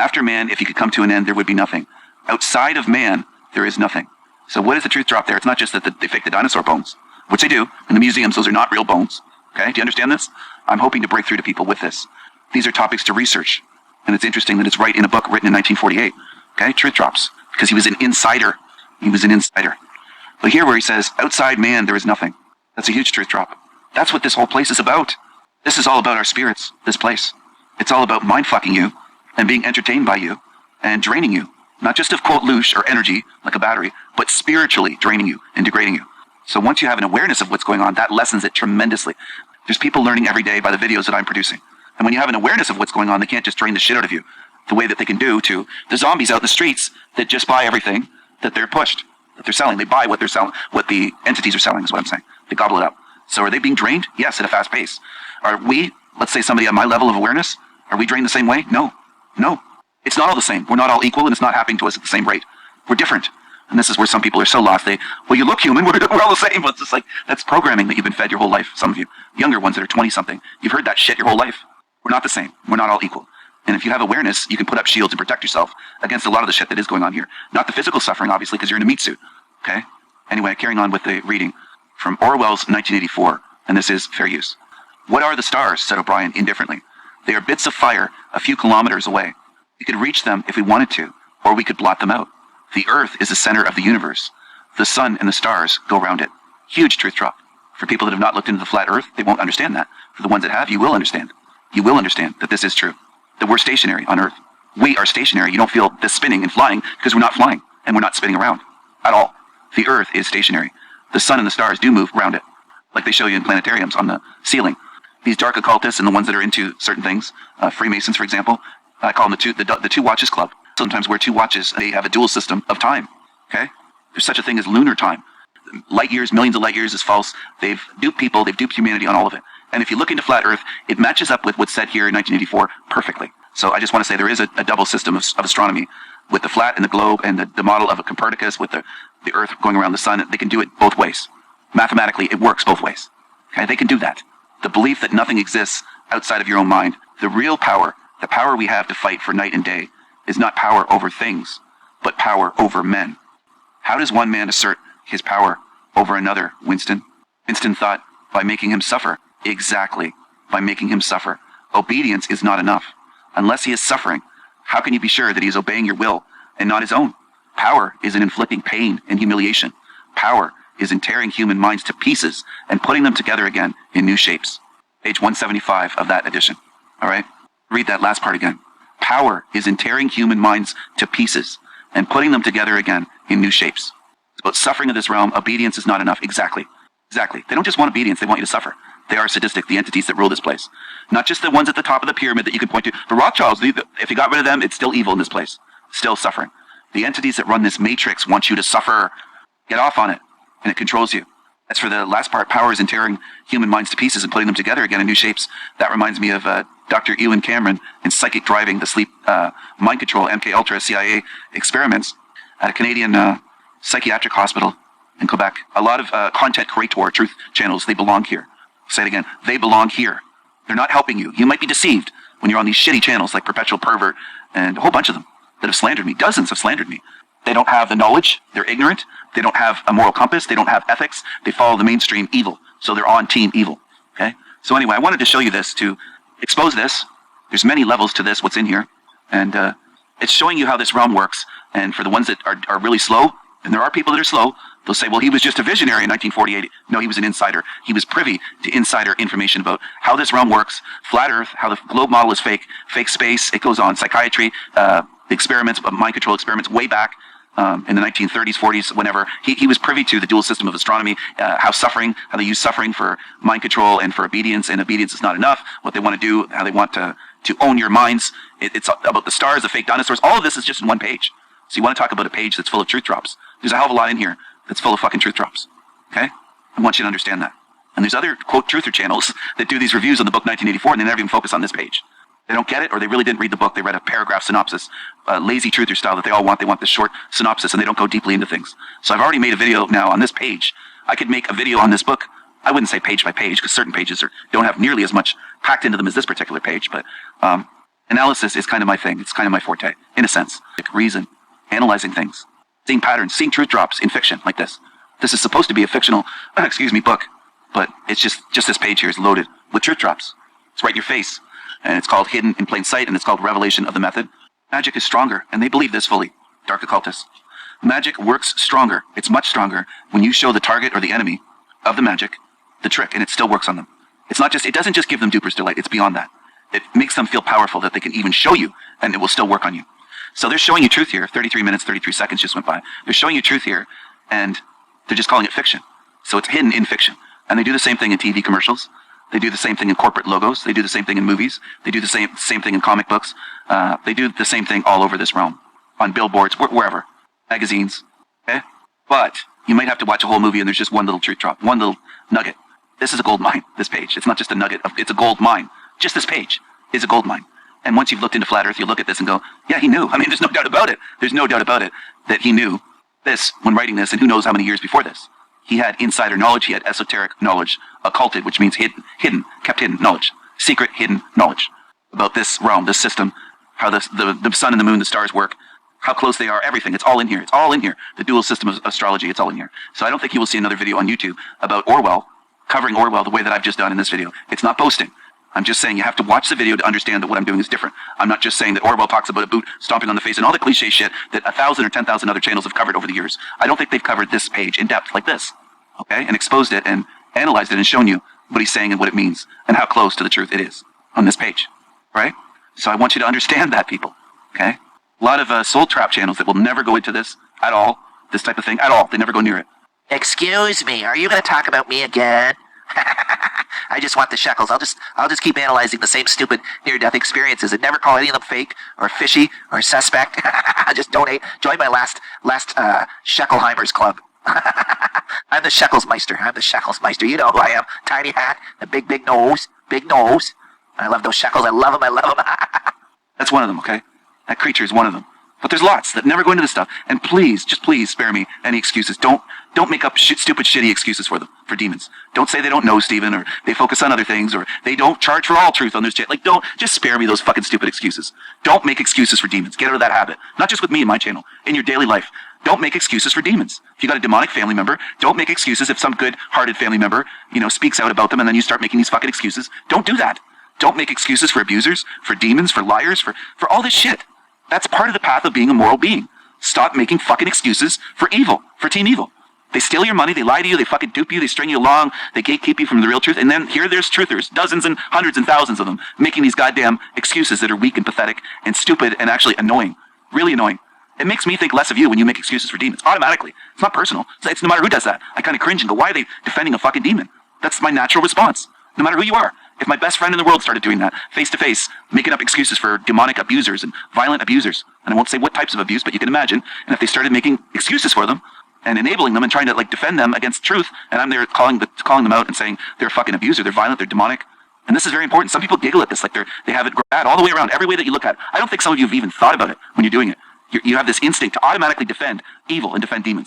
After man, if he could come to an end, there would be nothing. Outside of man, there is nothing. So what is the truth drop there? It's not just that they fake the dinosaur bones, which they do. In the museums, those are not real bones. Okay, do you understand this? I'm hoping to break through to people with this. These are topics to research. And it's interesting that it's right in a book written in 1948. Okay, truth drops. Because he was an insider. He was an insider. But here where he says, outside man, there is nothing. That's a huge truth drop. That's what this whole place is about. This is all about our spirits, this place. It's all about mind-fucking you and being entertained by you and draining you. Not just of, quote, loosh or energy, like a battery, but spiritually draining you and degrading you. So once you have an awareness of what's going on, that lessens it tremendously. There's people learning every day by the videos that I'm producing. And when you have an awareness of what's going on, they can't just drain the shit out of you the way that they can do to the zombies out in the streets that just buy everything that they're pushed, that they're selling. They buy what they're selling, what the entities are selling is what I'm saying. They gobble it up. So are they being drained? Yes, at a fast pace. Are we, let's say somebody at my level of awareness, are we drained the same way? No. No. It's not all the same. We're not all equal, and it's not happening to us at the same rate. We're different. And this is where some people are so lost. Well, you look human, we're all the same. But it's just like, that's programming that you've been fed your whole life. Some of you, younger ones that are 20-something, you've heard that shit your whole life. We're not the same. We're not all equal. And if you have awareness, you can put up shields and protect yourself against a lot of the shit that is going on here. Not the physical suffering, obviously, because you're in a meat suit. Okay? Anyway, carrying on with the reading from Orwell's 1984, and this is fair use. What are the stars, said O'Brien indifferently. They are bits of fire a few kilometers away. We could reach them if we wanted to, or we could blot them out. The Earth is the center of the universe. The sun and the stars go around it. Huge truth drop. For people that have not looked into the flat Earth, they won't understand that. For the ones that have, you will understand. You will understand that this is true. That we're stationary on Earth. We are stationary. You don't feel this spinning and flying because we're not flying and we're not spinning around at all. The Earth is stationary. The sun and the stars do move around it, like they show you in planetariums on the ceiling. These dark occultists and the ones that are into certain things, Freemasons, for example, I call them the two watches club. Sometimes wear two watches. They have a dual system of time. Okay? There's such a thing as lunar time. Light years, millions of light years is false. They've duped people. They've duped humanity on all of it. And if you look into flat Earth, it matches up with what's said here in 1984 perfectly. So I just want to say there is a double system of astronomy with the flat and the globe and the model of a Copernicus with the Earth going around the sun. They can do it both ways. Mathematically, it works both ways. Okay? They can do that. The belief that nothing exists outside of your own mind, the real power, the power we have to fight for night and day, is not power over things, but power over men. How does one man assert his power over another, Winston? Winston thought, by making him suffer. Exactly, by making him suffer. Obedience is not enough. Unless he is suffering, how can you be sure that he is obeying your will and not his own? Power is in inflicting pain and humiliation. Power is in tearing human minds to pieces and putting them together again in new shapes. Page 175 of that edition. All right? Read that last part again. Power is in tearing human minds to pieces and putting them together again in new shapes. It's about suffering of this realm. Obedience is not enough. Exactly. Exactly. They don't just want obedience. They want you to suffer. They are sadistic, the entities that rule this place. Not just the ones at the top of the pyramid that you can point to. The Rothschilds, if you got rid of them, it's still evil in this place. Still suffering. The entities that run this matrix want you to suffer. Get off on it. And it controls you. As for the last part, power is in tearing human minds to pieces and putting them together again in new shapes. That reminds me of Dr. Ewan Cameron in Psychic Driving, the Sleep Mind Control, MK Ultra, CIA experiments at a Canadian psychiatric hospital in Quebec. A lot of content creator truth channels, they belong here. Say it again. They belong here. They're not helping you. You might be deceived when you're on these shitty channels like Perpetual Pervert and a whole bunch of them that have slandered me. Dozens have slandered me. They don't have the knowledge. They're ignorant. They don't have a moral compass. They don't have ethics. They follow the mainstream evil. So they're on team evil. Okay? So anyway, I wanted to show you this to expose this. There's many levels to this, what's in here. And it's showing you how this realm works. And for the ones that are really slow, and there are people that are slow, they'll say, well, he was just a visionary in 1948. No, he was an insider. He was privy to insider information about how this realm works, flat Earth, how the globe model is fake, fake space. It goes on. Psychiatry, experiments, mind control experiments way back in the 1930s, 40s, whenever. He was privy to the dual system of astronomy, how they use suffering for mind control and for obedience, and obedience is not enough. What they want to do, how they want to own your minds. It's about the stars, the fake dinosaurs. All of this is just in one page. So you want to talk about a page that's full of truth drops. There's a hell of a lot in here that's full of fucking truth drops. Okay? I want you to understand that. And there's other, quote, truther channels that do these reviews on the book 1984, and they never even focus on this page. They don't get it, or they really didn't read the book. They read a paragraph synopsis, lazy truther style that they all want. They want the short synopsis, and they don't go deeply into things. So I've already made a video now on this page. I could make a video on this book. I wouldn't say page by page, because certain pages don't have nearly as much packed into them as this particular page, but Analysis is kind of my thing. It's kind of my forte, in a sense. Like reason, analyzing things, seeing patterns, seeing truth drops in fiction like this. This is supposed to be a fictional, book, but it's just this page here is loaded with truth drops. It's right in your face, and it's called Hidden in Plain Sight, and it's called Revelation of the Method. Magic is stronger, and they believe this fully. Dark occultists. Magic works stronger. It's much stronger when you show the target or the enemy of the magic the trick, and it still works on them. It doesn't just give them duper's delight. It's beyond that. It makes them feel powerful that they can even show you, and it will still work on you. So they're showing you truth here. 33 minutes, 33 seconds just went by. They're showing you truth here, and they're just calling it fiction. So it's hidden in fiction. And they do the same thing in TV commercials. They do the same thing in corporate logos. They do the same thing in movies. They do the same thing in comic books. They do the same thing all over this realm. On billboards, wherever. Magazines. Okay? But you might have to watch a whole movie and there's just one little truth drop. One little nugget. This is a gold mine, this page. It's not just a nugget. It's a gold mine. Just this page is a gold mine. And once you've looked into flat earth, you look at this and go, yeah, he knew. I mean, there's no doubt about it. There's no doubt about it that he knew this when writing this, and who knows how many years before this. He had insider knowledge. He had esoteric knowledge. Occulted, which means hidden, kept hidden knowledge. Secret, hidden knowledge about this realm, this system, how the sun and the moon, the stars work, how close they are, everything. It's all in here. It's all in here. The dual system of astrology, it's all in here. So I don't think you will see another video on YouTube about Orwell, covering Orwell the way that I've just done in this video. It's not boasting. I'm just saying you have to watch the video to understand that what I'm doing is different. I'm not just saying that Orwell talks about a boot stomping on the face and all the cliche shit that 1,000 or 10,000 other channels have covered over the years. I don't think they've covered this page in depth like this, okay? And exposed it and analyzed it and shown you what he's saying and what it means and how close to the truth it is on this page, right? So I want you to understand that, people, okay? A lot of soul trap channels that will never go into this at all, this type of thing at all. They never go near it. Excuse me, are you going to talk about me again? I just want the shekels. I'll just keep analyzing the same stupid near-death experiences and never call any of them fake or fishy or suspect. Just donate. Join my last Shekelheimers Club. I'm the Shekelsmeister. I'm the Shekelsmeister. You know who I am. Tiny hat, the big nose, big nose. I love those shekels. I love them. I love them. That's one of them, okay? That creature is one of them. But there's lots that never go into this stuff. And please, just please spare me any excuses. Don't make up stupid, shitty excuses for them, for demons. Don't say they don't know, Stephen, or they focus on other things, or they don't charge for all truth on their shit. Like, just spare me those fucking stupid excuses. Don't make excuses for demons. Get out of that habit. Not just with me and my channel. In your daily life. Don't make excuses for demons. If you got a demonic family member, don't make excuses if some good-hearted family member, speaks out about them and then you start making these fucking excuses. Don't do that. Don't make excuses for abusers, for demons, for liars, for all this shit. That's part of the path of being a moral being. Stop making fucking excuses for evil, for Team Evil. They steal your money, they lie to you, they fucking dupe you, they string you along, they gatekeep you from the real truth, and then here there's truthers, dozens and hundreds and thousands of them, making these goddamn excuses that are weak and pathetic and stupid and actually annoying. Really annoying. It makes me think less of you when you make excuses for demons, automatically. It's not personal. It's no matter who does that. I kind of cringe and go, why are they defending a fucking demon? That's my natural response, no matter who you are. If my best friend in the world started doing that, face to face, making up excuses for demonic abusers and violent abusers, and I won't say what types of abuse, but you can imagine, and if they started making excuses for them and enabling them and trying to defend them against truth, and I'm there calling them out and saying they're a fucking abuser, they're violent, they're demonic, and this is very important. Some people giggle at this, like they have it bad all the way around, every way that you look at it. I don't think some of you have even thought about it when you're doing it. You have this instinct to automatically defend evil and defend demons.